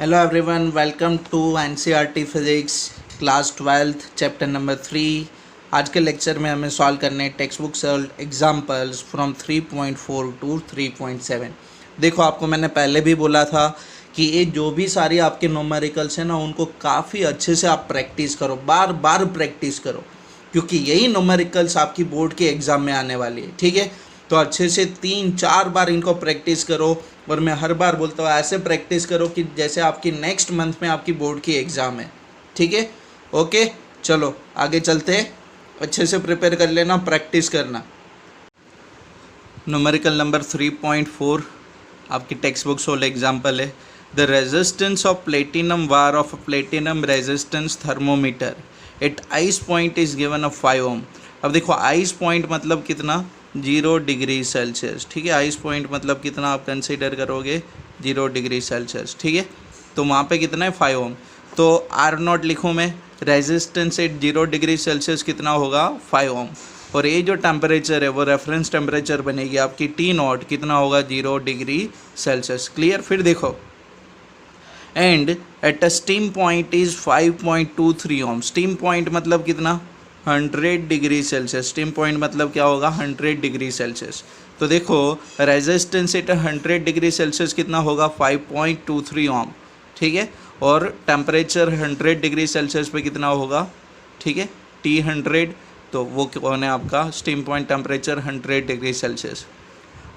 Hello everyone, welcome to NCERT Physics class 12th chapter number 3। आज के lecture में हमें सॉल्व करने text book solve examples from 3.4 to 3.7। देखो, आपको मैंने पहले भी बोला था कि ये जो भी सारी आपके न्यूमेरिकल्स हैं ना, उनको काफ़ी अच्छे से आप प्रैक्टिस करो, बार बार प्रैक्टिस करो, क्योंकि यही न्यूमेरिकल्स आपकी बोर्ड के एग्ज़ाम में आने वाली है। ठीक है, तो अच्छे से 3-4 बार इनको प्रैक्टिस करो। और मैं हर बार बोलता हूँ ऐसे प्रैक्टिस करो कि जैसे आपकी नेक्स्ट मंथ में आपकी बोर्ड की एग्ज़ाम है। ठीक है, ओके, चलो आगे चलते हैं। अच्छे से प्रिपेयर कर लेना, प्रैक्टिस करना। न्यूमेरिकल नंबर 3.4 आपकी टेक्स्ट बुक सोल एग्जाम्पल है। The resistance of platinum wire of platinum resistance thermometer at ice point is given of 5 ohm. अब देखो, आइस पॉइंट मतलब कितना, 0 डिग्री सेल्सियस। ठीक है, आइस पॉइंट मतलब कितना आप कंसीडर करोगे, 0 डिग्री सेल्सियस। ठीक है, तो वहाँ पे कितना है, 5 ओम। तो R0 लिखूँ मैं, रेजिस्टेंस एट 0 डिग्री सेल्सियस कितना होगा, 5 ओम। और ये जो टेम्परेचर है वो रेफरेंस टेम्परेचर बनेगी आपकी T0, कितना होगा, 0 डिग्री सेल्सियस। क्लियर। फिर देखो, and at a steam point is 5.23 ohm. Steam point मतलब कितना, 100 डिग्री सेल्सियस। स्टीम पॉइंट मतलब क्या होगा, 100 डिग्री सेल्सियस। तो देखो, रेजिस्टेंस एट 100 डिग्री सेल्सियस कितना होगा, 5.23 ओम। ठीक है, और टेम्परेचर 100 डिग्री सेल्सियस पे कितना होगा, ठीक है, T100। तो वो कौन है आपका, steam point temperature 100 degree Celsius.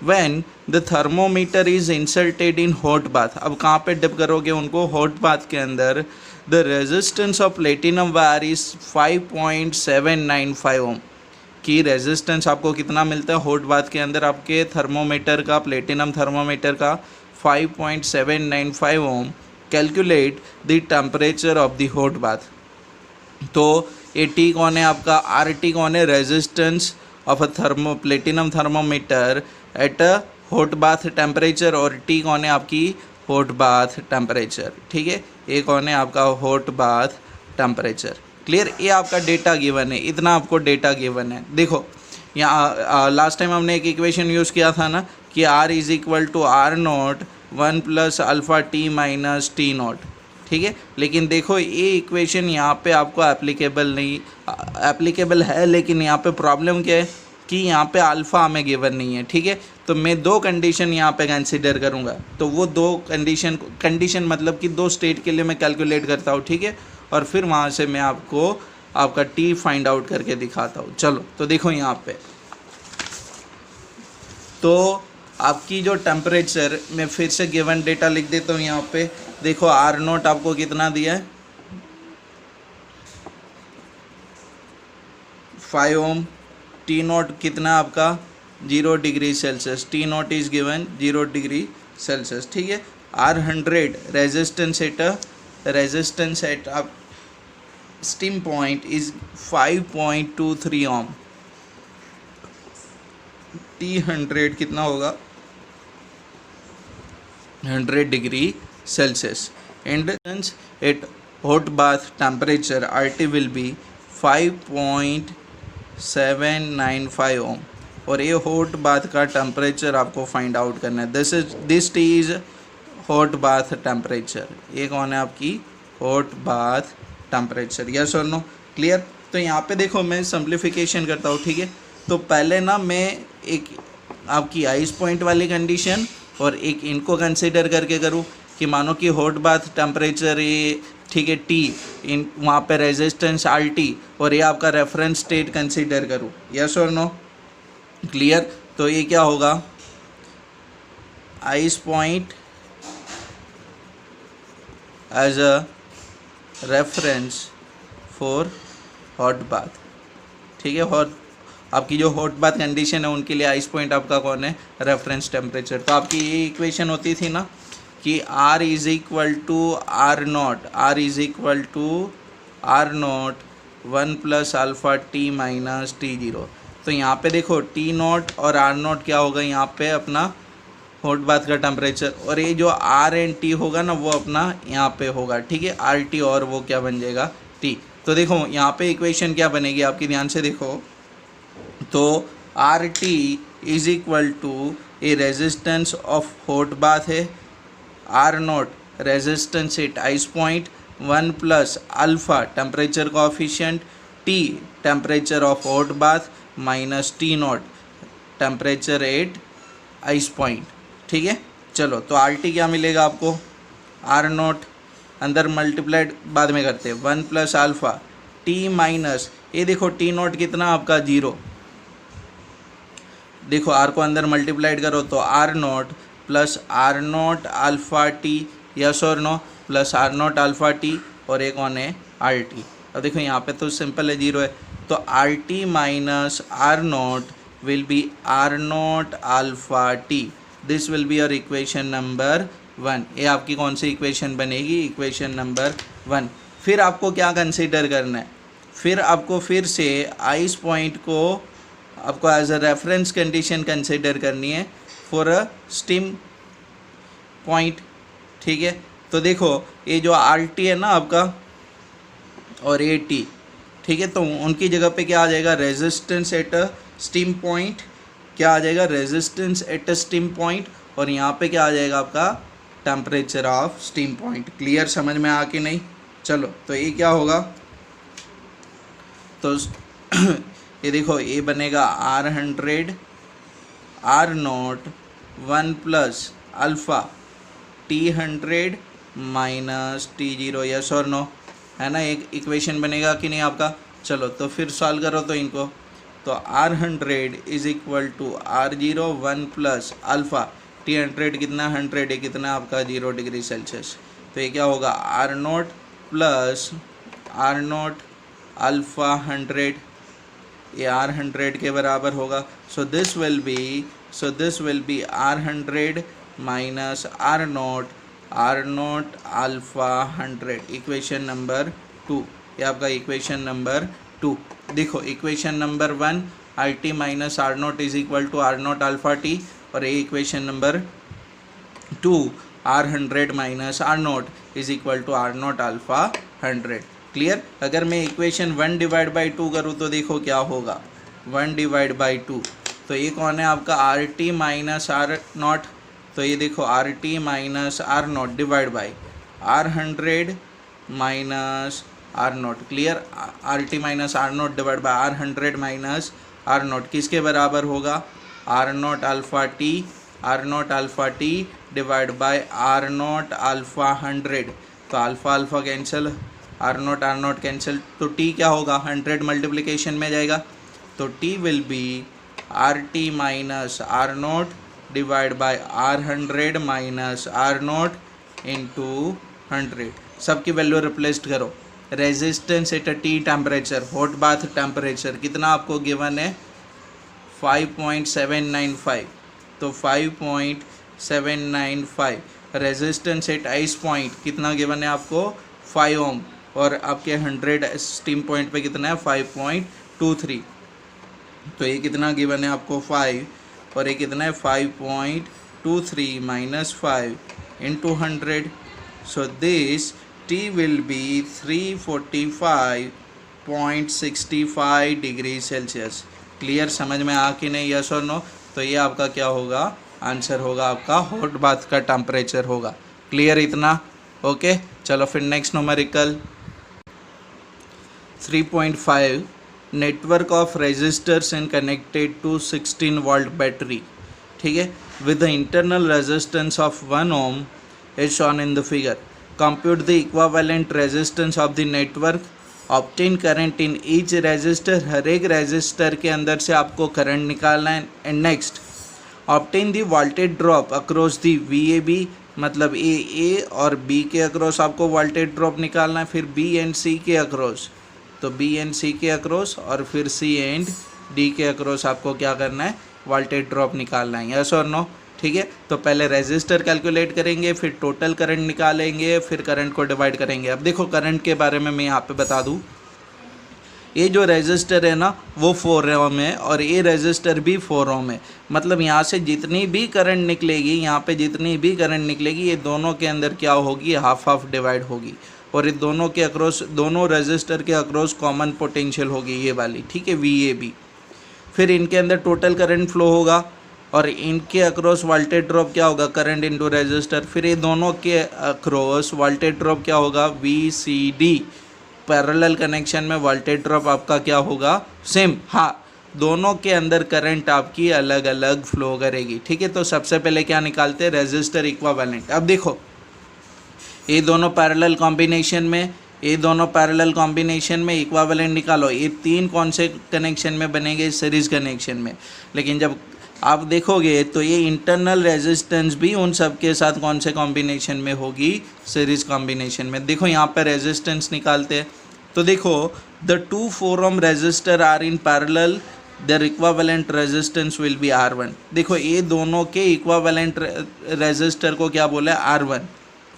When the thermometer is inserted in hot bath, अब कहाँ पे डिप करोगे उनको, हॉट बाथ के अंदर। The resistance of platinum wire is 5.795 ओम। की रेजिस्टेंस आपको कितना मिलता है हॉट बाथ के अंदर, आपके थर्मोमीटर का, प्लेटिनम थर्मोमीटर का 5.795 ohm. Calculate the temperature of the hot bath. तो ए टी कौन है आपका, आर टी कौन है, resistance of a platinum thermometer at a hot bath temperature, और टी कौन है आपकी, हॉट बाथ टेम्परेचर। ठीक है, ये कौन है आपका, हॉट बाथ टेम्परेचर। क्लियर। ये आपका डेटा गिवन है, इतना आपको डेटा गिवन है। देखो, यहाँ लास्ट टाइम हमने एक इक्वेशन यूज़ किया था ना, कि R is equal to R0 1 plus alpha T minus T0। ठीक है, लेकिन देखो ये इक्वेशन यहाँ पे आपको एप्लीकेबल नहीं, एप्लीकेबल है, लेकिन यहाँ पे प्रॉब्लम क्या है कि यहाँ पे अल्फ़ा हमें गिवन नहीं है। ठीक है, तो मैं दो कंडीशन यहाँ पे कंसिडर करूँगा। तो वो दो कंडीशन मतलब कि दो स्टेट के लिए मैं कैलकुलेट करता हूँ। ठीक है, और फिर वहाँ से मैं आपको आपका टी फाइंड आउट करके दिखाता हूँ। चलो, तो देखो यहाँ पे, तो आपकी जो टेम्परेचर, मैं फिर से गिवन डेटा लिख देता हूँ यहाँ पे। देखो, R0 आपको कितना दिया है, 5 ओम। T0 कितना आपका, 0 degree Celsius. T0 is given 0 degree Celsius. ठीक है, R100 रेजिस्टेंस एट आप steam point is 5.23 ohm. T100 कितना होगा, 100 degree Celsius. And at hot bath temperature RT will be 5.795 ohm. और ये हॉट बाथ का टेम्परेचर आपको फाइंड आउट करना है। This T is hot bath temperature. ये कौन है आपकी, हॉट बाथ टेम्परेचर। यस और नो, क्लियर। तो यहाँ पे देखो, मैं सिंप्लीफिकेशन करता हूँ। ठीक है, तो पहले ना मैं एक आपकी आइस पॉइंट वाली कंडीशन और एक इनको कंसिडर करके करूँ, कि मानो कि हॉट बाथ टेम्परेचर ये, ठीक है, टी, इन वहाँ पे रेजिस्टेंस RT, और ये आपका रेफरेंस स्टेट कंसिडर करूँ। यस और नो, क्लियर। तो ये क्या होगा, ice point as a reference for hot bath. ठीक है, हॉट, आपकी जो हॉट बाथ कंडीशन है उनके लिए आइस पॉइंट आपका कौन है, रेफरेंस टेम्परेचर। तो आपकी ये इक्वेशन होती थी ना, कि R is equal to R0 1 plus alpha T minus T0। तो यहाँ पे देखो, T0 और R0 क्या होगा, यहाँ पे अपना हॉट बाथ का टेम्परेचर, और ये जो R एंड T होगा ना, वो अपना यहाँ पे होगा। ठीक है, RT, और वो क्या बन जाएगा, T। तो देखो यहाँ पे इक्वेशन क्या बनेगी आपकी, ध्यान से देखो। तो RT is equal to a resistance of hot bath है, R0 resistance at ice point, 1 plus alpha temperature coefficient, T temperature of hot bath minus T naught temperature at ice point. ठीक है, चलो तो आर टी क्या मिलेगा आपको, are not अंदर multiplied बाद में करते हैं, 1 प्लस अल्फ़ा टी माइनस, ये देखो टी नॉट कितना आपका 0, देखो आर को अंदर मल्टीप्लाइड करो तो R naught plus R naught alpha T, yes और no, plus R naught alpha T और एक ऑन है आर टी। अब देखो यहाँ पे तो सिंपल है 0 है, तो R T minus R naught will be R naught alpha T, this will be your equation number 1। ये आपकी कौन सी इक्वेशन बनेगी, इक्वेशन नंबर 1। फिर आपको क्या कंसीडर करना है, फिर आपको फिर से आइस पॉइंट को आपको as a reference condition consider करनी है फॉर अ स्टीम पॉइंट। ठीक है, तो देखो ये जो आर टी है ना आपका और ए टी, ठीक है, तो उनकी जगह पे क्या आ जाएगा, resistance at a steam point, क्या आ जाएगा, resistance at a steam point, और यहाँ पे क्या आ जाएगा आपका temperature of steam point. Clear, समझ में आ कि नहीं। चलो तो ये क्या होगा, तो ये देखो ये बनेगा R100 R naught 1 plus alpha T100 minus T0, yes और नो, है ना, एक इक्वेशन बनेगा कि नहीं आपका। चलो तो फिर सॉल्व करो तो इनको, तो R100 is equal to R0 1 plus alpha T100 कितना 100 है, कितना आपका 0 डिग्री सेल्सियस, तो ये क्या होगा R naught plus R naught alpha 100, ये R100 के बराबर होगा। So this will be R100 minus R naught alpha 100, equation number 2, ये आपका इक्वेशन नंबर 2। देखो equation number 1 R T minus R naught is equal to R naught alpha T, और ये equation number 2 R100 minus R naught is equal to R naught alpha 100। Clear. अगर मैं equation 1 divide by 2 करूँ तो देखो क्या होगा, 1 डिवाइड बाई 2, तो ये कौन है आपका R T minus R naught, तो ये देखो R T minus R naught divide by R100 minus R naught. Clear, R T minus R naught divide by R100 minus R naught किसके बराबर होगा, R naught alpha T divide by R naught alpha 100, तो alpha alpha cancel, R naught cancel, तो T क्या होगा 100 multiplication में जाएगा, तो T will be R T minus R naught divide by R100 minus R naught into 100। सबकी value replaced करो, resistance at a T temperature, hot bath temperature कितना आपको गिवन है 5.795, तो 5.795, रेजिस्टेंस एट आइस पॉइंट कितना गिवन है आपको 5 ओम, और आपके 100 स्टीम पॉइंट पे कितना है 5.23, तो ये कितना गिवन है आपको 5, और ये कितना है 5.23 minus 5 into 100, so this T will be 345.65 degree Celsius. Clear, समझ में आ कि नहीं, यस और नो। तो ये आपका क्या होगा, आंसर होगा आपका हॉट बाथ का टेम्परेचर होगा। क्लियर इतना, ओके। चलो फिर next numerical 3.5, network of resistors and connected to 16 volt battery. ठीक है, with the internal resistance of 1 ohm is shown in the figure, compute the equivalent resistance of the network, obtain current in each resistor, हर एक resistor के अंदर से आपको current निकालना है, and next obtain the voltage drop across the VAB, मतलब ए और बी के अक्रॉस आपको वोल्टेज ड्रॉप निकालना है, फिर बी एंड सी के अक्रॉस, तो बी एंड सी के अक्रॉस, और फिर सी एंड डी के अक्रॉस आपको क्या करना है, वोल्टेज ड्रॉप निकालना है, यस और नो। ठीक है, तो पहले रेजिस्टर कैलकुलेट करेंगे, फिर टोटल करंट निकालेंगे, फिर करंट को डिवाइड करेंगे। अब देखो करंट के बारे में मैं यहाँ पे बता दूँ, ये जो रेजिस्टर है ना वो 4 ओम है, और ये रेजिस्टर भी 4 ओम है, मतलब यहाँ से जितनी भी करंट निकलेगी, यहाँ पे जितनी भी करंट निकलेगी, ये दोनों के अंदर क्या होगी, हाफ हाफ डिवाइड होगी, और ये दोनों के अक्रॉस, दोनों रेजिस्टर के अक्रॉस कॉमन पोटेंशियल होगी ये वाली, ठीक है, VAB। फिर इनके अंदर टोटल करंट फ्लो होगा, और इनके अक्रॉस वोल्टेज ड्रॉप क्या होगा, करंट इनटू रेजिस्टर। फिर ये दोनों के अक्रॉस वोल्टेज ड्रॉप क्या होगा, VCD। पैरेलल कनेक्शन में वोल्टेज ड्रॉप आपका क्या होगा, सेम। हाँ, दोनों के अंदर करंट आपकी अलग अलग फ्लो करेगी, ठीक है। तो सबसे पहले क्या निकालते हैं, रेजिस्टर इक्विवेलेंट। अब देखो ये दोनों पैरेलल कॉम्बिनेशन में, ये दोनों पैरेलल कॉम्बिनेशन में इक्विवेलेंट निकालो। ये तीन कौन से कनेक्शन में बनेंगे, सीरीज कनेक्शन में। लेकिन जब आप देखोगे तो ये इंटरनल रेजिस्टेंस भी उन सब के साथ कौन से कॉम्बिनेशन में होगी, सीरीज कॉम्बिनेशन में। देखो यहाँ पे रेजिस्टेंस निकालते हैं तो देखो the 2 4 ohm resistor are in parallel, their equivalent resistance will be R1। देखो ये दोनों के इक्विवेलेंट रेजिस्टर को क्या बोला है, R1।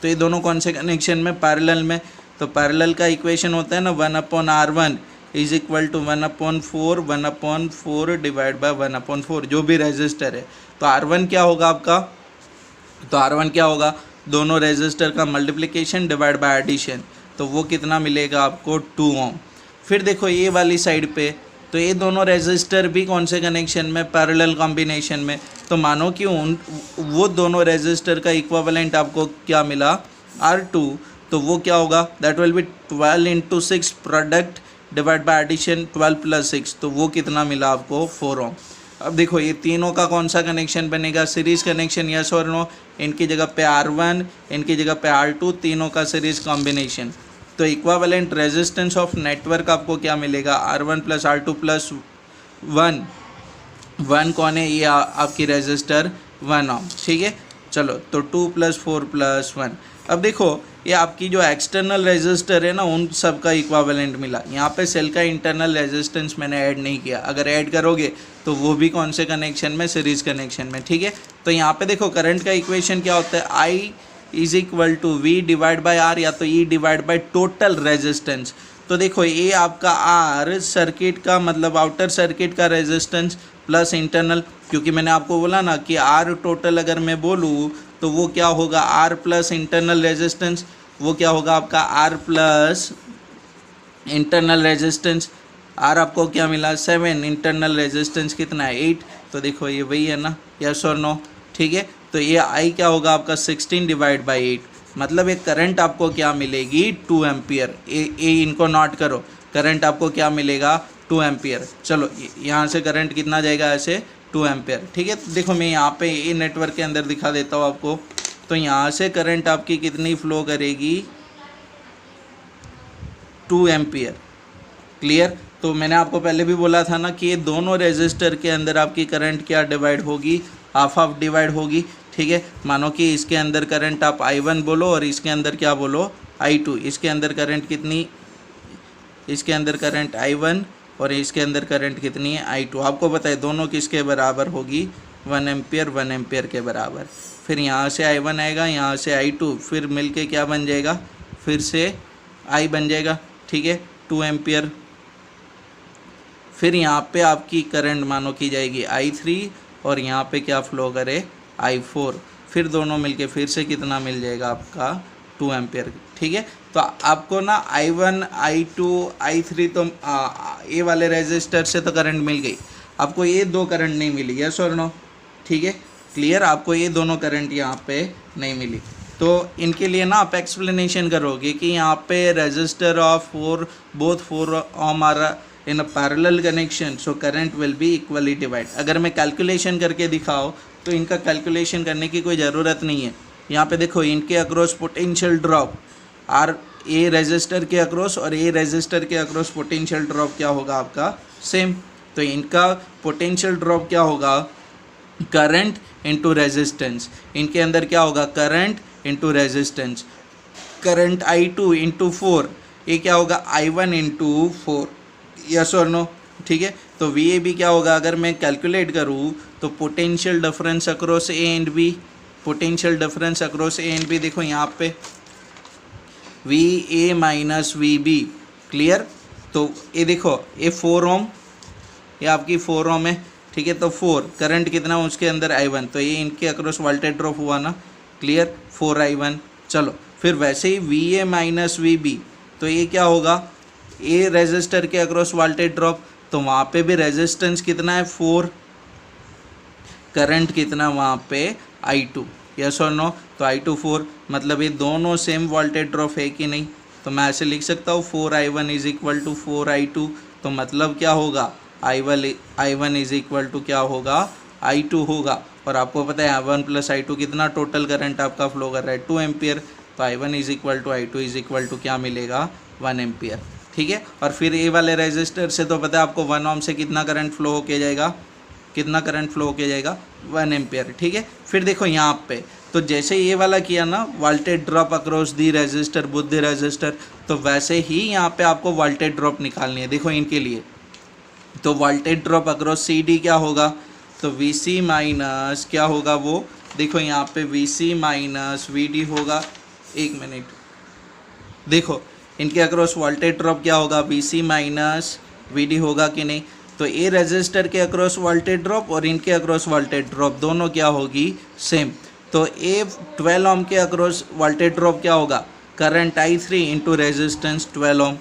तो ये दोनों कौन से कनेक्शन में, पैरेलल में। तो पैरेलल का इक्वेशन होता है ना 1/R1 is equal to 1/4 divide by 1/4 जो भी रेजिस्टर है। तो R1 क्या होगा आपका, तो R1 क्या होगा, दोनों रेजिस्टर का मल्टीप्लिकेशन डिवाइड बाय एडिशन। तो वो कितना मिलेगा आपको, 2 ohm। फिर देखो ये वाली साइड पे, तो ये दोनों रेजिस्टर भी कौन से कनेक्शन में, पैरेलल कॉम्बिनेशन में। तो मानो कि वो दोनों रेजिस्टर का इक्विवेलेंट आपको क्या मिला, R2। तो वो क्या होगा, that will be 12 × 6 product divide by addition 12 + 6। तो वो कितना मिला आपको, 4 ohm। अब देखो ये तीनों का कौन सा कनेक्शन बनेगा, सीरीज कनेक्शन, यस और नो। इनकी जगह पे R1, इनकी जगह पे R2, तीनों का सीरीज कॉम्बिनेशन। तो इक्विवेलेंट रेजिस्टेंस ऑफ नेटवर्क आपको क्या मिलेगा, R1 + R2 + 1 कौन है, ये आपकी रेजिस्टर 1 ohm, ठीक है। चलो तो 2 + 4 + 1। अब देखो ये आपकी जो एक्सटर्नल रेजिस्टर है ना, उन सब का इक्विवेलेंट मिला। यहाँ पे सेल का इंटरनल रेजिस्टेंस मैंने ऐड नहीं किया, अगर ऐड करोगे तो वो भी कौन से कनेक्शन में, सीरीज कनेक्शन में, ठीक है। तो यहाँ पे देखो करंट का इक्वेशन क्या होता है, I = V divide by R, या तो E divide by total resistance. तो देखो ये आपका R सर्किट का मतलब आउटर सर्किट का रेजिस्टेंस प्लस इंटरनल, क्योंकि मैंने आपको बोला ना कि R टोटल अगर मैं बोलूँ तो वो क्या होगा, R प्लस इंटरनल रेजिस्टेंस, वो क्या होगा आपका R plus internal resistance. R आपको क्या मिला, 7, इंटरनल रेजिस्टेंस कितना है, 8। तो देखो ये वही है ना, यस और नो, ठीक है। तो ये I क्या होगा आपका 16 डिवाइड बाई 8, मतलब एक करंट आपको क्या मिलेगी, 2 एम्पियर। ए इनको नोट करो, करंट आपको क्या मिलेगा, 2 एम्पियर। चलो यहाँ से करंट कितना जाएगा, ऐसे 2 एम्पियर, ठीक है। तो देखो मैं यहाँ पे ये नेटवर्क के अंदर दिखा देता हूँ आपको। तो यहाँ से करंट आपकी कितनी फ्लो करेगी, 2 एम्पियर, क्लियर। तो मैंने आपको पहले भी बोला था ना कि ये दोनों रेजिस्टर के अंदर आपकी करंट क्या डिवाइड होगी, हाफ हाफ डिवाइड होगी, ठीक है। मानो कि इसके अंदर करंट आप I1 बोलो और इसके अंदर क्या बोलो, I2। इसके अंदर करंट कितनी, इसके अंदर करंट I1 और इसके अंदर करंट कितनी है, I2। आपको पता है दोनों किसके बराबर होगी, 1 एम्पियर 1 एम्पियर के बराबर। फिर यहाँ से I1 आएगा, यहाँ से I2, फिर मिलके क्या बन जाएगा, फिर से I बन जाएगा, ठीक है, 2 एम्पियर। फिर यहाँ पे आपकी करंट मानो की जाएगी I3 और यहाँ पे क्या फ्लो करे, I4। फिर दोनों मिलके फिर से कितना मिल जाएगा आपका, 2 एम्पियर, ठीक है। तो आपको ना I1 I2 I3 तो ये वाले रेजिस्टर से तो करंट मिल गई, आपको ये दो करंट नहीं मिली, यस और नो, ठीक है, क्लियर। आपको ये दोनों करंट यहाँ पे नहीं मिली। तो इनके लिए ना आप एक्सप्लेनेशन करोगे कि यहाँ पे resistor of both 4 ohm are in a parallel connection, so current will be equally divide. अगर मैं कैलकुलेशन करके दिखाओ तो इनका कैलकुलेशन करने की कोई ज़रूरत नहीं है। यहाँ पे देखो इनके across potential drop are, a resistor के अक्रॉस और ए रेजिस्टर के अक्रॉस पोटेंशियल ड्रॉप क्या होगा आपका, सेम। तो इनका पोटेंशियल ड्रॉप क्या होगा, करंट इनटू रेजिस्टेंस। इनके अंदर क्या होगा, current into resistance. Current I2 into 4, ये क्या होगा, I1 इंटू 4, यस और नो, ठीक है। तो VAB क्या होगा, अगर मैं कैलकुलेट करूँ तो potential difference across A and B, potential difference across A and B, देखो यहाँ पे VA माइनस VB, क्लियर। तो ये देखो ये 4 ohm, ये आपकी 4 ohm है, ठीक है। तो 4 करंट कितना उसके अंदर I1, तो ये इनके अक्रॉस वोल्टेज ड्रॉप हुआ ना, क्लियर, 4I1। चलो फिर वैसे ही VA माइनस VB, तो ये क्या होगा, ए रेजिस्टर के अक्रॉस वोल्टेज ड्रॉप, तो वहाँ पे भी रेजिस्टेंस कितना है, 4, करंट कितना वहाँ पे I2, यस और नो। तो I2 4, मतलब ये दोनों सेम वोल्टेज ड्रॉप है कि नहीं। तो मैं ऐसे लिख सकता हूँ 4I1 is equal to 4I2। तो मतलब क्या होगा, I1 इज इक्वल टू क्या होगा, I2 होगा। और आपको पता है I1 प्लस I2 कितना टोटल करंट आपका फ्लो कर रहा है, 2 एम्पियर। तो I1 is equal to I2 is equal to क्या मिलेगा, 1 एम्पियर। ठीक है। और फिर ये वाले रेजिस्टर से तो पता है आपको 1 ओम से कितना करंट फ्लो होके जाएगा, कितना करंट फ्लो होके जाएगा, 1 एम्पियर। ठीक है। फिर देखो यहाँ पे तो जैसे ये वाला किया ना, voltage drop across the resistor both the resistor, तो वैसे ही यहाँ पे आपको वोल्टेज ड्रॉप निकालनी है। देखो इनके लिए तो voltage drop across C D क्या होगा, तो वी सी माइनस क्या होगा वो, देखो यहाँ पे V C minus V D होगा। एक मिनट, देखो इनके अक्रॉस वोल्टेज ड्रॉप क्या होगा, V C minus V D होगा कि नहीं। तो ये रेजिस्टर के अक्रॉस वोल्टेज ड्रॉप और इनके अक्रॉस वोल्टेज ड्रॉप दोनों क्या होगी, सेम। तो ए 12 ओम के अक्रॉस वोल्टेज ड्रॉप क्या होगा, करंट I3 इंटू रेजिस्टेंस 12 ओम।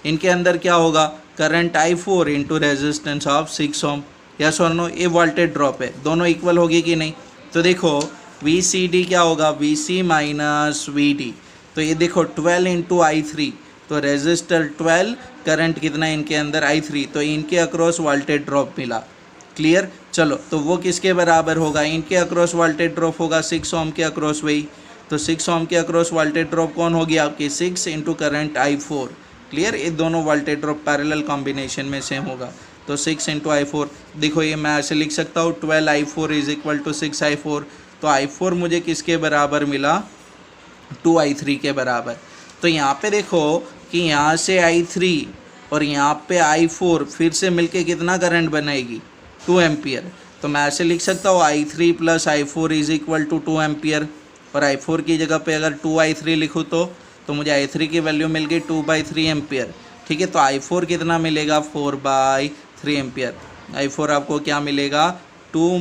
इनके अंदर क्या होगा, current I4 into resistance of 6 ohm. Yes और नो, ये वोल्टेज ड्रॉप है, दोनों इक्वल होगी कि नहीं। तो देखो वी सी डी क्या होगा, V C minus V D. तो ये देखो 12 इंटू I3, तो रेजिस्टर 12, करंट कितना इनके अंदर I3, तो इनके अक्रॉस वोल्टेज ड्रॉप मिला। क्लियर। चलो तो वो किसके बराबर होगा, इनके अक्रॉस वोल्टेज ड्रॉप होगा 6 ओम के अक्रॉस वही। तो 6 ओम के अक्रॉस वोल्टेज ड्रॉप कौन होगी आपकी, 6 इंटू करंट I4। क्लियर। ये दोनों वोल्टेज ड्रॉप पैरेलल कॉम्बिनेशन में सेम होगा। तो 6 इंटू I4, देखो ये मैं ऐसे लिख सकता हूँ 12I4 is equal to 6I4। तो I4 मुझे किसके बराबर मिला, 2I3 के बराबर। तो यहाँ पे देखो कि यहाँ से I3 और यहाँ पे I4 फिर से मिलके कितना करंट बनाएगी, 2 एम्पियर। तो मैं ऐसे लिख सकता हूँ I3 plus I4 is equal to 2 ampere. और I4 की जगह पे अगर 2I3 लिखूँ तो मुझे I3 की वैल्यू मिल गई 2/3 एम्पियर। ठीक है। तो I4 कितना मिलेगा, 4/3 एम्पियर। I4 आपको क्या मिलेगा, 2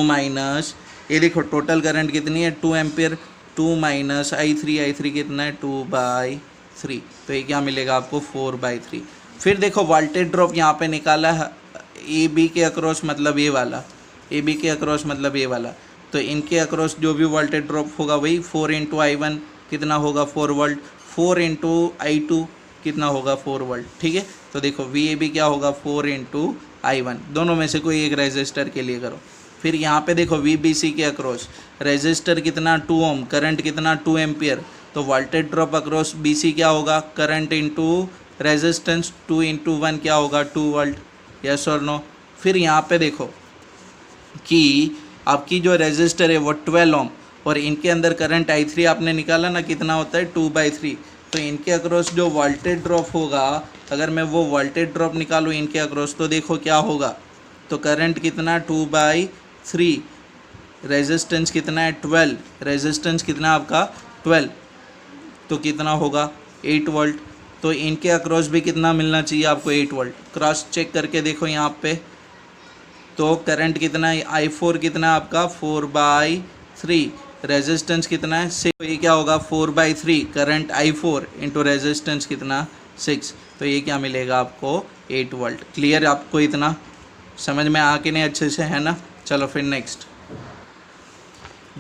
माइनस ये देखो टोटल करंट कितनी है, 2 एम्पियर, 2 माइनस I3 कितना है, 2/3। तो ये क्या मिलेगा आपको, 4/3। फिर देखो वोल्टेज ड्रॉप यहाँ पे निकाला है ए बी के अक्रॉस, मतलब ये वाला, ए बी के अक्रॉस मतलब ये वाला। तो इनके अक्रॉस जो भी वोल्टेज ड्रॉप होगा वही 4 इंटू I1 कितना होगा, 4 वोल्ट, 4 इंटू I2 कितना होगा, 4 वोल्ट। ठीक है। तो देखो वी ए बी क्या होगा, 4 इंटू I1, दोनों में से कोई एक रेजिस्टर के लिए करो। फिर यहाँ पे देखो वी बी सी के अक्रॉस रेजिस्टर कितना, 2 ओम, करंट कितना, 2 एम्पियर। तो voltage drop across B C क्या होगा, करंट इंटू रेजिस्टेंस, 2 इंटू 1 क्या होगा, 2 वोल्ट। यस और नो। फिर यहाँ पे देखो कि आपकी जो रेजिस्टर है वो 12 ओम और इनके अंदर करंट I3 आपने निकाला ना, कितना होता है, 2/3। तो इनके अक्रॉस जो वोल्टेज ड्रॉप होगा, अगर मैं वो वोल्टेज ड्रॉप निकालूँ इनके अक्रॉस, तो देखो क्या होगा, तो करंट कितना, 2/3, रेजिस्टेंस कितना है, 12, रेजिस्टेंस कितना आपका 12, तो कितना होगा, 8 वोल्ट। तो इनके अक्रॉस भी कितना मिलना चाहिए आपको, 8 वोल्ट। क्रॉस चेक करके देखो यहाँ पे, तो करंट कितना है, I4 कितना आपका, 4/3, रेजिस्टेंस कितना है, 6। तो ये क्या होगा, 4/3 करंट I4 इंटू रेजिस्टेंस कितना, 6। तो ये क्या मिलेगा आपको, 8 वोल्ट। क्लियर आपको इतना समझ में आ के नहीं अच्छे से, है ना। चलो फिर next,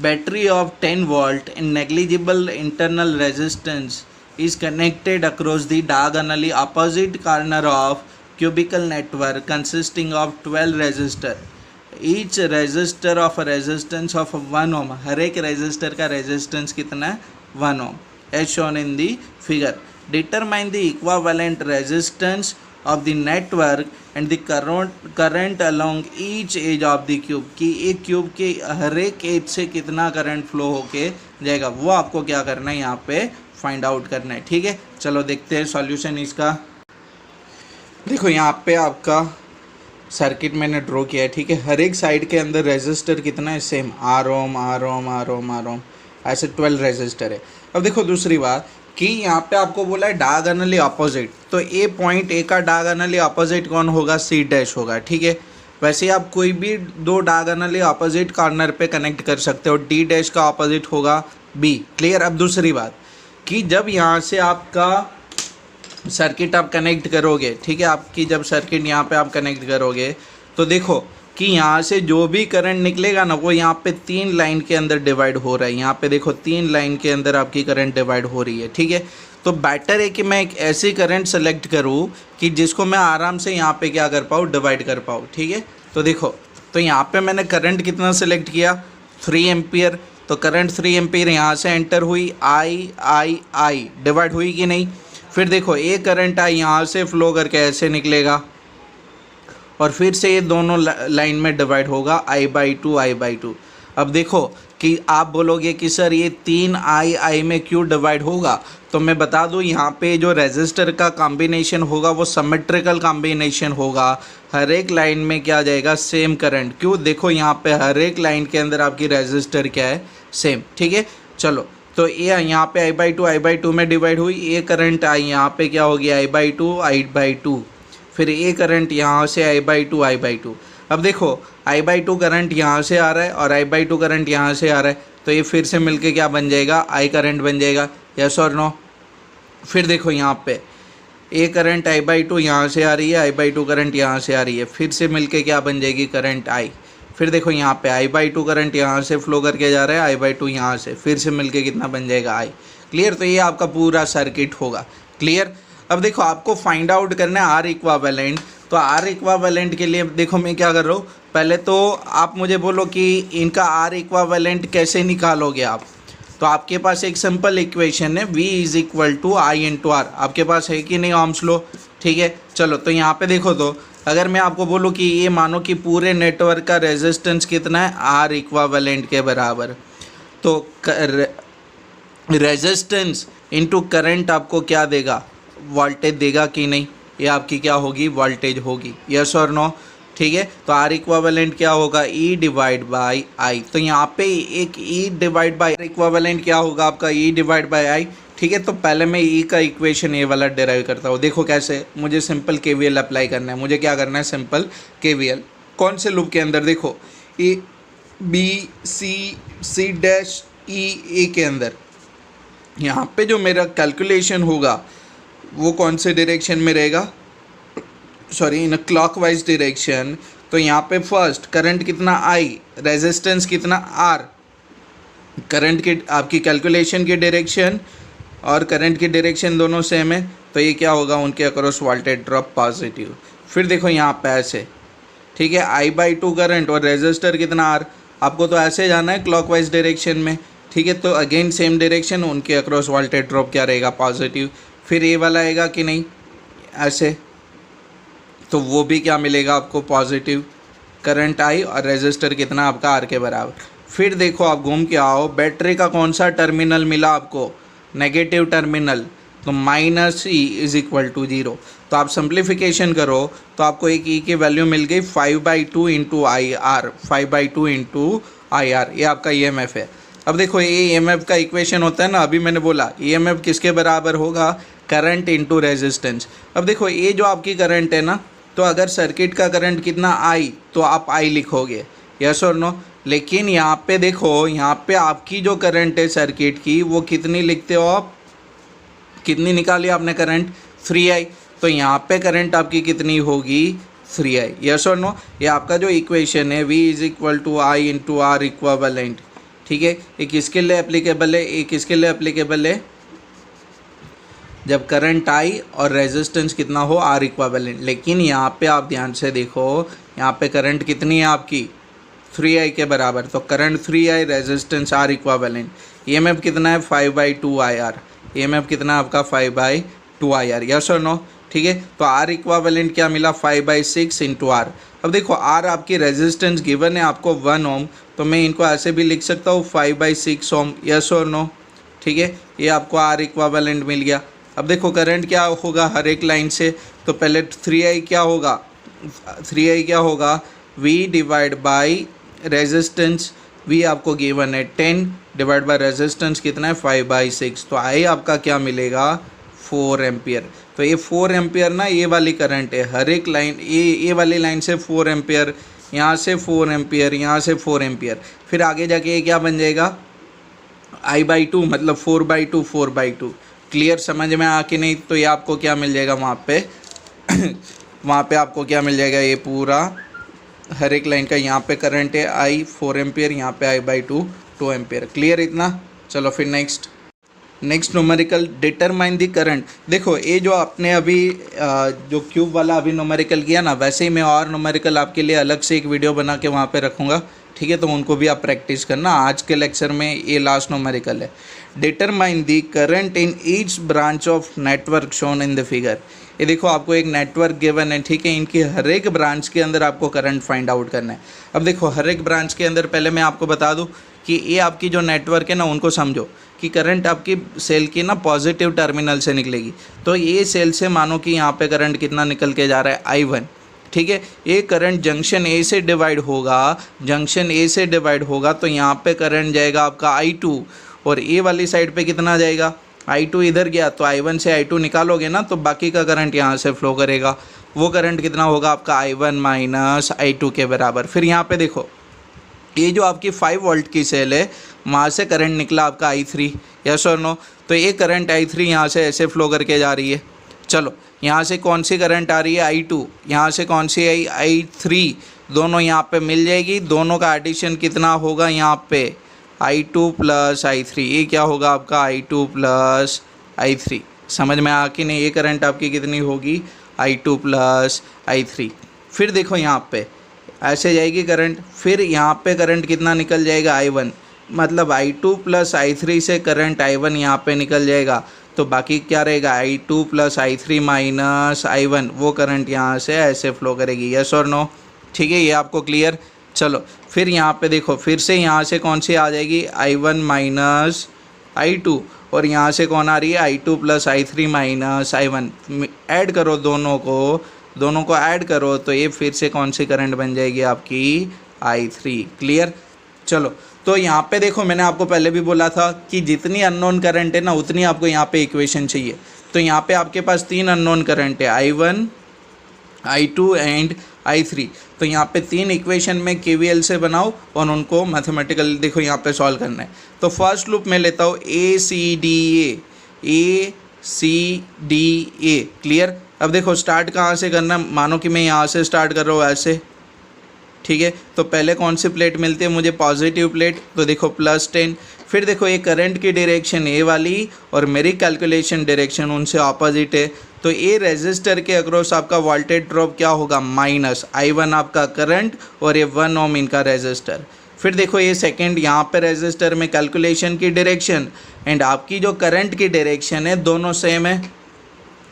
battery of 10 volt in negligible internal resistance is connected across the diagonally opposite corner of cubical network consisting of 12 resistor. Each resistor of a resistance of 1 ohm. हर एक resistor का resistance कितना है, 1 ohm, as shown in the figure. Determine the equivalent resistance of the network and the current along each edge of the cube. कि एक cube के हर एक as से कितना करंट फ्लो होके जाएगा, वो आपको क्या करना है, यहाँ पे फाइंड आउट करना है। ठीक है। चलो देखते हैं सॉल्यूशन इसका। देखो यहाँ पे आपका सर्किट मैंने ड्रॉ किया है। ठीक है। हर एक साइड के अंदर रेजिस्टर कितना है, सेम, आर ओम, ऐसे 12 रेजिस्टर है। अब देखो दूसरी बात कि यहाँ पे आपको बोला है डायगोनली अपोजिट, तो ए पॉइंट ए का डायगोनली अपोजिट कौन होगा, सी डैश होगा। ठीक है। वैसे आप कोई भी दो डायगोनली अपोजिट कॉर्नर पे कनेक्ट कर सकते हो, डी डैश का अपोजिट होगा बी। क्लियर। अब दूसरी बात कि जब यहाँ से आपका सर्किट आप कनेक्ट करोगे, ठीक है, आपकी जब सर्किट यहाँ पे आप कनेक्ट करोगे, तो देखो कि यहाँ से जो भी करंट निकलेगा ना वो यहाँ पे 3 लाइन के अंदर डिवाइड हो रहा है। यहाँ पे देखो 3 लाइन के अंदर आपकी करंट डिवाइड हो रही है, ठीक है। तो बेटर है कि मैं एक ऐसी करंट सेलेक्ट करूँ कि जिसको मैं आराम से यहाँ पे क्या कर पाऊँ, डिवाइड कर पाऊँ, ठीक है। तो देखो, तो यहाँ पे मैंने करंट कितना सेलेक्ट किया, 3 एम्पियर। तो करंट 3 एम्पियर यहाँ से एंटर हुई, आई डिवाइड हुई कि नहीं। फिर देखो एक करंट आई यहाँ से फ्लो करके ऐसे निकलेगा और फिर से ये दोनों लाइन में डिवाइड होगा, I/2। अब देखो कि आप बोलोगे कि सर ये 3 आई में क्यों डिवाइड होगा, तो मैं बता दूं यहाँ पे जो रेजिस्टर का कॉम्बिनेशन होगा वो सिमेट्रिकल कॉम्बिनेशन होगा। हर एक लाइन में क्या जाएगा, सेम करंट। क्यों, देखो यहाँ पे हर एक लाइन के अंदर आपकी रेजिस्टर क्या है, सेम, ठीक है। चलो, तो ये यहाँ पे I/2 में डिवाइड हुई, ये करंट आई यहाँ पे क्या होगी, I/2। फिर ये करंट यहाँ से I/2। अब देखो I/2 करंट यहाँ से आ रहा है और I/2 करंट यहाँ से आ रहा है, तो ये फिर से मिलके क्या बन जाएगा, I करंट बन जाएगा, यस और नो। फिर देखो यहाँ पे ये करंट I/2 यहाँ से आ रही है, I/2 करंट यहाँ से आ रही है, फिर से मिलके क्या बन जाएगी, करंट I। फिर देखो यहाँ पे I/2 करंट यहाँ से फ्लो करके जा रहा है, I/2 यहाँ से, फिर से मिलके कितना बन जाएगा, I। क्लियर। तो ये आपका पूरा सर्किट होगा, क्लियर। अब देखो आपको फाइंड आउट करना है R इक्वावेलेंट। तो R इक्वावेलेंट के लिए देखो मैं क्या कर रहा हूँ, पहले तो आप मुझे बोलो कि इनका R इक्वावेलेंट कैसे निकालोगे आप। तो आपके पास एक सिंपल इक्वेशन है, V = I × R। आपके पास है कि नहीं ओम्स लॉ, ठीक है। चलो, तो यहाँ पे देखो, तो अगर मैं आपको बोलूँ कि ये मानो कि पूरे नेटवर्क का रेजिस्टेंस कितना है, R इक्वावेलेंट के बराबर, तो रेजिस्टेंस इनटू करंट आपको क्या देगा, वोल्टेज देगा कि नहीं। ये आपकी क्या होगी, वोल्टेज होगी, यस और नो, ठीक है। तो R इक्वावेलेंट क्या होगा, E/I। तो यहाँ पे एक E/I इक्वावेलेंट क्या होगा आपका, E/I, ठीक है। तो पहले मैं E का इक्वेशन ये वाला डिराइव करता हूँ। देखो कैसे, मुझे सिंपल KVL अप्लाई करना है। मुझे क्या करना है, सिंपल KVL। कौन से लूप के अंदर, देखो A B C dash E के अंदर। यहाँ पे जो मेरा कैलकुलेशन होगा वो कौन से डायरेक्शन में रहेगा, सॉरी, इन क्लॉकवाइज डायरेक्शन। तो यहाँ पे फर्स्ट करंट कितना I, रेजिस्टेंस कितना R। करंट की आपकी कैलकुलेशन की डायरेक्शन और करंट की डायरेक्शन दोनों सेम है, तो ये क्या होगा, उनके अक्रॉस वोल्टेज ड्रॉप पॉजिटिव। फिर देखो यहाँ पे ऐसे, ठीक है, I/2 करंट और रेजिस्टर कितना R। आपको तो ऐसे जाना है क्लॉकवाइज डायरेक्शन में, ठीक है। तो अगेन सेम डायरेक्शन, उनके अक्रॉस वोल्टेज ड्रॉप क्या रहेगा, पॉजिटिव। फिर ये वाला आएगा कि नहीं, ऐसे, तो वो भी क्या मिलेगा आपको, पॉजिटिव करंट I और रेजिस्टर कितना आपका R के बराबर। फिर देखो आप घूम के आओ, बैटरी का कौन सा टर्मिनल मिला आपको, नेगेटिव टर्मिनल, तो -E = 0। तो आप सिंप्लीफिकेशन करो तो आपको एक E की वैल्यू मिल गई 5/2 × IR, 5/2 × IR। ये आपका EMF है। अब देखो ये EMF का इक्वेशन होता है ना, अभी मैंने बोला EMF किसके बराबर होगा, करंट इनटू रेजिस्टेंस। अब देखो ये जो आपकी करंट है ना, तो अगर सर्किट का करंट कितना I, तो आप I लिखोगे, यस और नो। लेकिन यहाँ पे देखो, यहाँ पे आपकी जो करंट है सर्किट की, वो कितनी लिखते हो आप, कितनी निकाली आपने करंट, 3I। तो यहाँ पे करंट आपकी कितनी होगी, 3I, यस और नो। ये आपका जो इक्वेशन है V = I × R इक्वावेलेंट, ठीक है। ये किसके लिए एप्लीकेबल है, ये किसके लिए एप्लीकेबल है, जब करंट I और रेजिस्टेंस कितना हो, R इक्वावेलेंट। लेकिन यहाँ पे आप ध्यान से देखो, यहाँ पे करंट कितनी है आपकी, 3I के बराबर। तो current 3I, resistance R equivalent. EMF कितना है, 5/2 IR। EMF कितना है आपका, 5/2 IR, यस और नो, ठीक है। तो R इक्वावेलेंट क्या मिला, 5/6 × R। अब देखो R आपकी रेजिस्टेंस गिवन है आपको 1 ओम, तो मैं इनको ऐसे भी लिख सकता हूँ 5/6 ओम, यस और नो, ठीक है। ये आपको R इक्वावेलेंट मिल गया। अब देखो करंट क्या होगा हर एक लाइन से, तो पहले 3I क्या होगा, 3I क्या होगा, V/, रेजिस्टेंस V आपको गिवन है 10 / रेजिस्टेंस कितना है, 5/6। तो I आपका क्या मिलेगा, 4 एम्पियर। तो ये 4 एम्पियर ना, ये वाली करंट है, हर एक लाइन, ये वाली लाइन से 4 एम्पियर, यहाँ से 4 एम्पियर, यहाँ से 4 एम्पियर। फिर आगे जाके ये क्या बन जाएगा, I/2 मतलब 4/2। क्लियर, समझ में आ कि नहीं। तो ये आपको क्या मिल जाएगा वहाँ पे वहाँ पे आपको क्या मिल जाएगा, ये पूरा हर एक लाइन का यहाँ पे करंट है आई 4 एम्पियर, यहाँ पे आई बाई 2 एम्पियर। क्लियर इतना? चलो फिर next numerical determine the current. देखो ये जो आपने अभी जो क्यूब वाला अभी न्यूमेरिकल किया ना, वैसे ही मैं और न्यूमेरिकल आपके लिए अलग से एक वीडियो बना के वहाँ पे रखूँगा, ठीक है? तो उनको भी आप प्रैक्टिस करना। आज के लेक्चर में ये लास्ट न्यूमेरिकल है। Determine the current in each branch of network shown in the figure. ये देखो आपको एक नेटवर्क गिवन है, ठीक है? इनकी हर एक ब्रांच के अंदर आपको करंट फाइंड आउट करना है। अब देखो हर एक ब्रांच के अंदर पहले मैं आपको बता दूं कि ये आपकी जो नेटवर्क है ना, उनको समझो कि करंट आपकी सेल की ना पॉजिटिव टर्मिनल से निकलेगी। तो ये सेल से मानो कि यहाँ पे करंट कितना निकल के जा रहा है, I1, ठीक है? ये करंट जंक्शन ए से डिवाइड होगा, तो यहाँ पे करंट जाएगा आपका I2, और ए वाली साइड पे कितना जाएगा, I2 इधर गया तो I1 से I2 निकालोगे ना, तो बाकी का करंट यहाँ से फ्लो करेगा। वो करंट कितना होगा आपका I1 माइनस I2 के बराबर। फिर यहाँ पे देखो ये जो आपकी 5 वोल्ट की सेल है, वहाँ से करंट निकला आपका I3, यस और नो? तो ये करंट I3 यहाँ से ऐसे फ्लो करके जा रही है। चलो यहाँ से कौन सी करंट आ रही है, I2, यहाँ से कौन सी आई, I3, दोनों यहाँ पे मिल जाएगी। दोनों का एडिशन कितना होगा यहाँ पे, I2 प्लस I3। ये क्या होगा आपका I2 प्लस I3। समझ में आ कि नहीं? ये करंट आपकी कितनी होगी, I2 प्लस I3। फिर देखो यहाँ पे ऐसे जाएगी करंट, फिर यहाँ पे करंट कितना निकल जाएगा, I1, मतलब I2 प्लस I3 से करंट I1 यहाँ पे निकल जाएगा। तो बाकी क्या रहेगा, I2 plus I3 minus I1, वो करंट यहाँ से ऐसे फ्लो करेगी, यस और नो? ठीक है, ये आपको क्लियर? चलो फिर यहाँ पे देखो, फिर से यहाँ से कौन सी आ जाएगी, I1 माइनस I2, और यहाँ से कौन आ रही है, I2 plus I3 minus I1। Add करो दोनों को ऐड करो, तो ये फिर से कौन सी करंट बन जाएगी आपकी, I3। क्लियर? चलो तो यहाँ पे देखो मैंने आपको पहले भी बोला था कि जितनी अननोन करंट है ना, उतनी आपको यहाँ पे इक्वेशन चाहिए। तो यहाँ पे आपके पास 3 अननोन करंट है, I1, I2 एंड I3। तो यहाँ पे 3 इक्वेशन में KVL से बनाओ और उनको मैथमेटिकल देखो यहाँ पे सॉल्व करना है। तो फर्स्ट लूप में लेता हूँ ACDA। क्लियर? अब देखो स्टार्ट कहाँ से करना, मानो कि मैं यहाँ से स्टार्ट कर रहा हूँ ऐसे, ठीक है? तो पहले कौन सी प्लेट मिलती है मुझे, पॉजिटिव प्लेट, तो देखो +10। फिर देखो ये करंट की डायरेक्शन ए वाली और मेरी कैलकुलेशन डायरेक्शन उनसे ऑपोजिट है। तो ये रेजिस्टर के अक्रॉस आपका वोल्टेज ड्रॉप क्या होगा, माइनस I1 आपका करंट और ये 1 ओम इनका रेजिस्टर। फिर देखो ये सेकंड, यहाँ पे रेजिस्टर में कैलकुलेशन की डायरेक्शन एंड आपकी जो करंट की डायरेक्शन है, दोनों सेम है,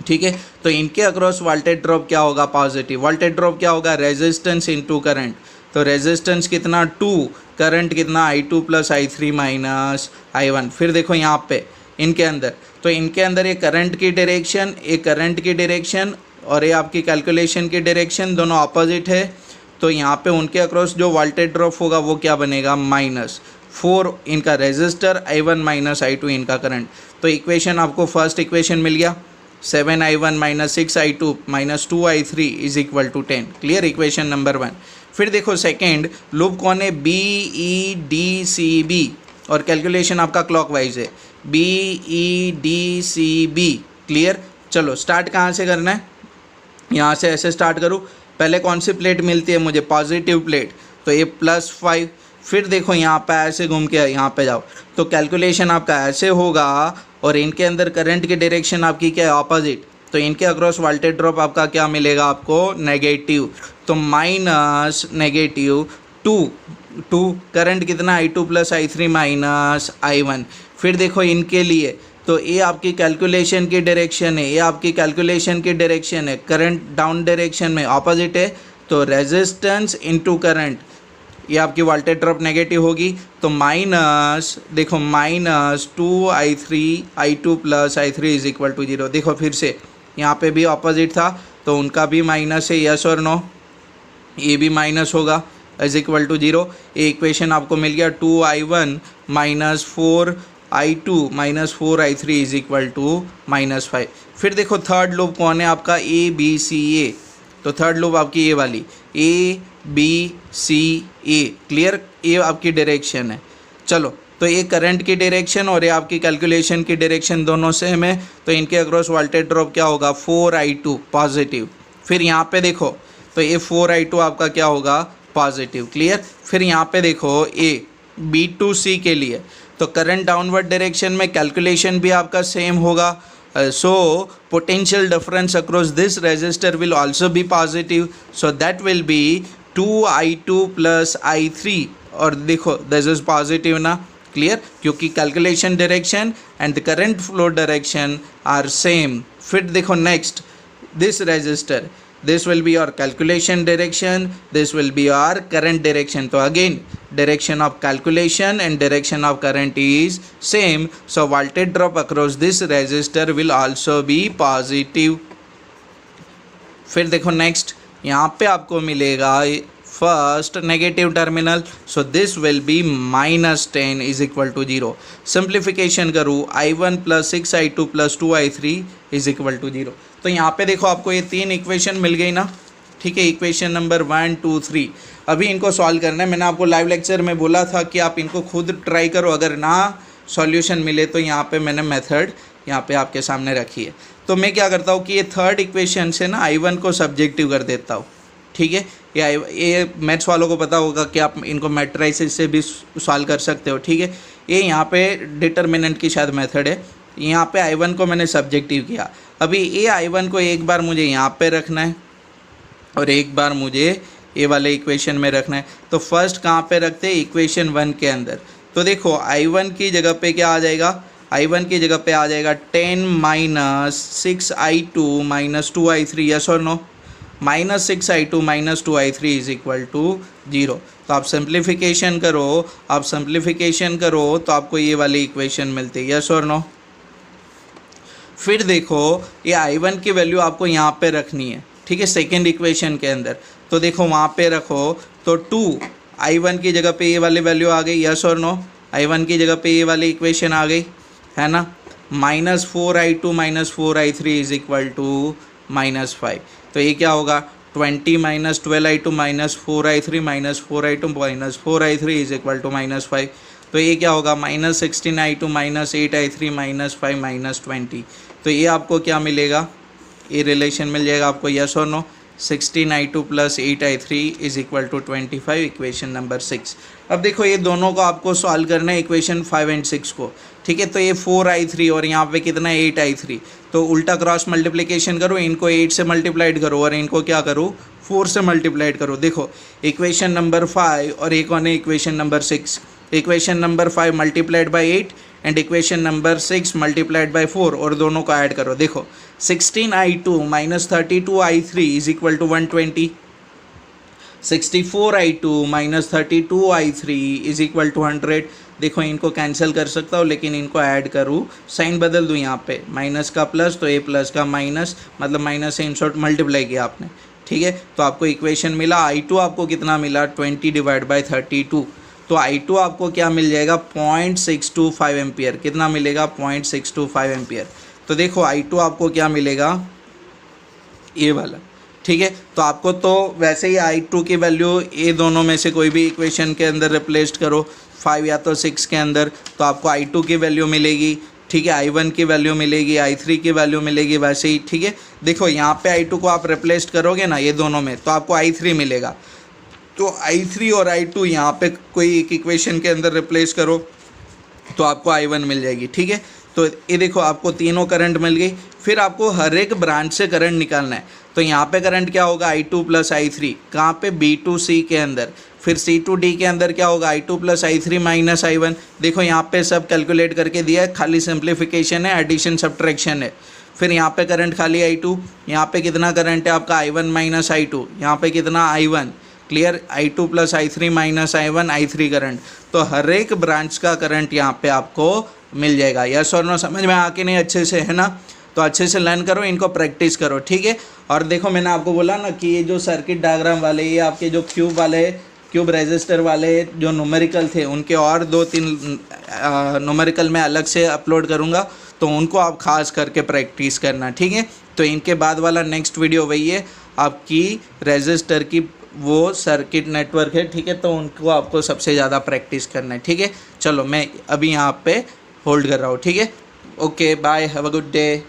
ठीक है? तो इनके अक्रॉस वोल्टेज ड्रॉप क्या होगा, पॉजिटिव। वोल्टेज ड्रॉप क्या होगा, रेजिस्टेंस इनटू करंट। तो रेजिस्टेंस कितना 2, करंट कितना I2 plus I3 minus I1। फिर देखो यहाँ पे इनके अंदर, तो इनके अंदर ये करंट की डायरेक्शन और ये आपकी कैलकुलेशन की डायरेक्शन दोनों ऑपोजिट है। तो यहाँ पे उनके अक्रॉस जो वोल्टेज ड्रॉप होगा वो क्या बनेगा, -4 इनका रेजिस्टर, I1 माइनस I2 इनका करंट। तो इक्वेशन आपको फर्स्ट इक्वेशन मिल गया, 7I1 minus 6I2 minus 2I3 is equal to 10। Clear? Equation number 1। फिर देखो सेकेंड लूप कौन है, BEDCB, और कैलकुलेशन आपका क्लॉकवाइज है, BEDCB। क्लियर? चलो स्टार्ट कहाँ से करना है, यहाँ से ऐसे स्टार्ट करूँ। पहले कौन सी प्लेट मिलती है मुझे, पॉजिटिव प्लेट, तो ये +5। फिर देखो यहाँ पे ऐसे घूम के यहाँ पे जाओ, तो कैलकुलेशन आपका ऐसे होगा और इनके अंदर करंट की डायरेक्शन आपकी क्या है, ऑपोजिट। तो इनके अक्रॉस वोल्टेज ड्रॉप आपका क्या मिलेगा आपको, नेगेटिव। तो -2 करंट कितना, I2 plus I3 minus I1। फिर देखो इनके लिए, तो ये आपकी कैलकुलेशन की डायरेक्शन है, करंट डाउन डायरेक्शन में ऑपोजिट है। तो रेजिस्टेंस इनटू करंट, ये आपकी वोल्टेज ड्रॉप नेगेटिव होगी। तो देखो -2I2 plus I3 is equal to 0। देखो फिर से यहाँ पे भी ऑपोजिट था, तो उनका भी माइनस है, यस और नो? ये भी माइनस होगा, इज इक्वल टू 0। ये इक्वेशन आपको मिल गया, 2I1 minus 4I2 minus 4I3 is equal to -5। फिर देखो थर्ड लूप कौन है आपका, ABCA। तो थर्ड लूप आपकी ये वाली ABCA। क्लियर? ये आपकी डायरेक्शन है। चलो तो ये करंट की डायरेक्शन और ये आपकी कैलकुलेशन की डायरेक्शन दोनों सेम है। तो इनके अक्रॉस वोल्टेज ड्रॉप क्या होगा, 4I2 पॉजिटिव। फिर यहाँ पे देखो, तो ये 4I2 आपका क्या होगा, पॉजिटिव। क्लियर। फिर यहाँ पे देखो ए बी टू सी के लिए तो करंट डाउनवर्ड डायरेक्शन में कैलकुलेशन भी आपका सेम होगा। So potential difference across this resistor will also be positive, so that will be 2I2 plus I3 और देखो this is positive ना। क्लियर, क्योंकि calculation direction and the current flow direction are same. फिर देखो next this resistor, this will be your calculation direction, this will be your current direction. So again direction of calculation and direction of current is same, so voltage drop across this resistor will also be positive. फिर देखो next यहाँ पे आपको मिलेगा first negative terminal, so this will be -10 is equal to 0। Simplification करूँ I1 plus 6I2 plus 2I3 is equal to 0। तो यहाँ पे देखो आपको ये तीन इक्वेशन मिल गई ना। ठीक है, इक्वेशन नंबर 1 2 3। अभी इनको सॉल्व करना है। मैंने आपको लाइव लेक्चर में बोला था कि आप इनको खुद ट्राई करो, अगर ना सॉल्यूशन मिले तो यहाँ पे मैंने मेथड यहाँ पे आपके सामने रखी है। तो मैं क्या करता हूँ कि ये थर्ड इक्वेशन से ना I1 को सब्जेक्टिव कर देता हूँ। ठीक है, ये मैथ्स वालों को पता होगा कि आप इनको मैट्रिसेस से भी सॉल्व कर सकते हो। ठीक है, ये यहाँ पे डिटर्मिनेंट की शायद मेथड है। यहाँ पे I1 को मैंने सब्जेक्टिव किया। अभी ये I1 को एक बार मुझे यहाँ पे रखना है और एक बार मुझे ये वाले इक्वेशन में रखना है। तो फर्स्ट कहाँ पे रखते हैं, इक्वेशन 1 के अंदर। तो देखो I1 की जगह पे क्या आ जाएगा, I1 की जगह पे आ जाएगा 10 minus 6I2 minus 2I3, yes और no. -6I2 minus 2I3 is equal to 0। तो आप सिंप्लीफिकेशन करो तो आपको ये वाली इक्वेशन मिलती है, यस और नो। फिर देखो ये I1 की वैल्यू आपको यहाँ पे रखनी है। ठीक है, सेकेंड इक्वेशन के अंदर। तो देखो वहाँ पे रखो तो 2 I1 की जगह पे ये वाली वैल्यू आ गई, यस और नो। I1 की जगह पे ये वाली इक्वेशन आ गई है ना। -4I2 minus 4I3 is equal to -5। तो ये क्या होगा, 20 minus 12I2 minus 4I3 minus 4I2 minus 4I3 is equal to -5। तो ये क्या होगा, -16I2 minus 8I3 minus 5 minus 20। तो ये आपको क्या मिलेगा, ये रिलेशन मिल जाएगा आपको, यस और नो। 16I2 प्लस 8I3 is equal to 25, equation number 6। अब देखो ये दोनों को आपको सॉल्व करना है, इक्वेशन 5 एंड 6 को। ठीक है, तो ये 4I3 और यहाँ पे कितना है 8I3। तो उल्टा क्रॉस मल्टीप्लिकेशन करो, इनको 8 से मल्टीप्लाइड करो और इनको क्या करो 4 से मल्टीप्लाइड करो। देखो इक्वेशन नंबर 5 और एक और है equation number 6। Equation number 5 multiplied by 8 and equation number 6 multiplied by 4 और दोनों को ऐड करो। देखो 16I2 minus 32I3 is equal to 120। 64I2 minus 32I3 is equal to 100। देखो इनको कैंसिल कर सकता हूँ लेकिन इनको ऐड करूँ, साइन बदल दूँ यहाँ पे, माइनस का प्लस तो ए प्लस का माइनस, मतलब माइनस से इन शॉर्ट मल्टीप्लाई किया आपने। ठीक है, तो आपको इक्वेशन मिला। I2 आपको कितना मिला, 20 डिवाइड बाई 32। तो I2 आपको क्या मिल जाएगा, 0.625 एम्पियर। कितना मिलेगा, 0.625 एम्पियर। तो देखो I2 आपको क्या मिलेगा, ये वाला। ठीक है, तो आपको तो वैसे ही I2 की वैल्यू ये दोनों में से कोई भी इक्वेशन के अंदर रिप्लेस करो, 5 या तो 6 के अंदर, तो आपको I2 की वैल्यू मिलेगी। ठीक है, I1 की वैल्यू मिलेगी, I3 की वैल्यू मिलेगी वैसे ही। ठीक है, देखो यहाँ पे I2 को आप रिप्लेस करोगे ना ये दोनों में, तो आपको I3 मिलेगा। तो I3 और I2 यहाँ पे कोई एक इक्वेशन के अंदर रिप्लेस करो तो आपको I1 मिल जाएगी। ठीक है, तो ये देखो आपको तीनों करंट मिल गई। फिर आपको हर एक ब्रांच से करंट निकालना है। तो यहाँ पे करंट क्या होगा, I2 प्लस I3, कहाँ पे, B2C के अंदर। फिर C2D के अंदर क्या होगा, I2 plus I3 minus I1। देखो यहाँ पे सब कैलकुलेट करके दिया है, खाली सिंप्लीफिकेशन है, एडिशन सब्ट्रैक्शन है। फिर यहाँ पे करंट खाली I2, यहाँ पे कितना करंट है आपका I1 माइनस I2, यहाँ पे कितना I1। Clear, I2 plus I3 minus I1, I3 current. तो हर एक ब्रांच का करंट यहाँ पे आपको मिल जाएगा। यस और नो, समझ में आके नहीं अच्छे से, है ना। तो अच्छे से लर्न करो, इनको प्रैक्टिस करो। ठीक है, और देखो मैंने आपको बोला ना कि ये जो सर्किट डायग्राम वाले, ये आपके जो क्यूब रेजिस्टर वाले जो न्यूमेरिकल थे, उनके और 2-3 न्यूमेरिकल मैं अलग से अपलोड करूँगा, तो उनको आप खास करके प्रैक्टिस करना। ठीक है, तो इनके बाद वाला नेक्स्ट वीडियो वही है आपकी रेजिस्टर की वो सर्किट नेटवर्क है। ठीक है, तो उनको आपको सबसे ज़्यादा प्रैक्टिस करना है। ठीक है, चलो मैं अभी यहाँ पे होल्ड कर रहा हूँ। ठीक है, okay bye, have a good day.